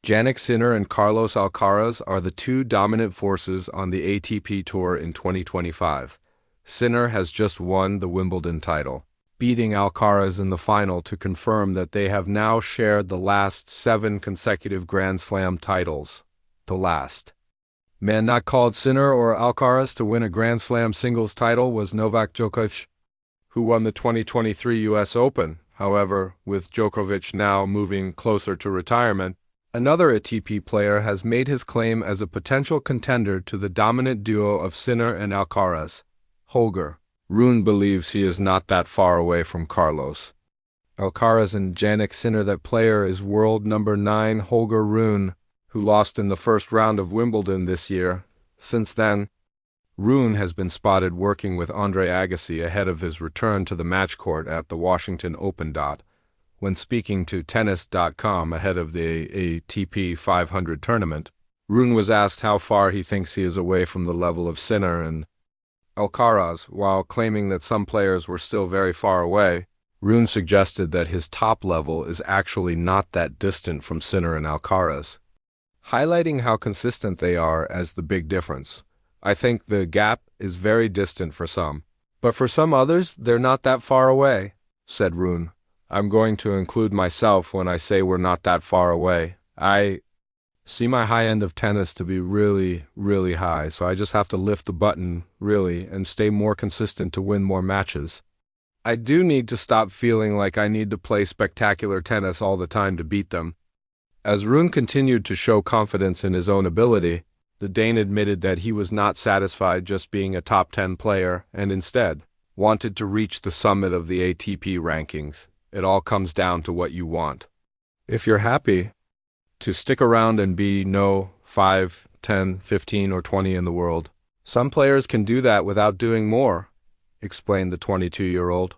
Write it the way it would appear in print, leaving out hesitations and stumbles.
Jannik Sinner and Carlos Alcaraz are the two dominant forces on the ATP Tour in 2025. Sinner has just won the Wimbledon title, beating Alcaraz in the final to confirm that they have now shared the last 7 consecutive Grand Slam titles. The last man not called Sinner or Alcaraz to win a Grand Slam singles title was Novak Djokovic, who won the 2023 U.S. Open. However, with Djokovic now moving closer to retirement, another ATP player has made his claim as a potential contender to the dominant duo of Sinner and Alcaraz, Holger Rune believes he is not that far away from Carlos Alcaraz and Jannik Sinner. That player is world number 9 Holger Rune, who lost in the first round of Wimbledon this year. Since then, Rune has been spotted working with Andre Agassi ahead of his return to the match court at the Washington Open. When speaking to Tennis.com ahead of the ATP 500 tournament, Rune was asked how far he thinks he is away from the level of Sinner and Alcaraz. While claiming that some players were still very far away, Rune suggested that his top level is actually not that distant from Sinner and Alcaraz, highlighting how consistent they are as the big difference. "I think the gap is very distant for some, but for some others, they're not that far away," said Rune. "I'm going to include myself when I say we're not that far away. I see my high end of tennis to be really, really high, so I just have to lift the button, really, and stay more consistent to win more matches. I do need to stop feeling like I need to play spectacular tennis all the time to beat them." As Rune continued to show confidence in his own ability, the Dane admitted that he was not satisfied just being a top 10 player and instead wanted to reach the summit of the ATP rankings. "It all comes down to what you want. If you're happy to stick around and be 5, 10, 15, or 20 in the world, some players can do that without doing more," explained the 22-year-old.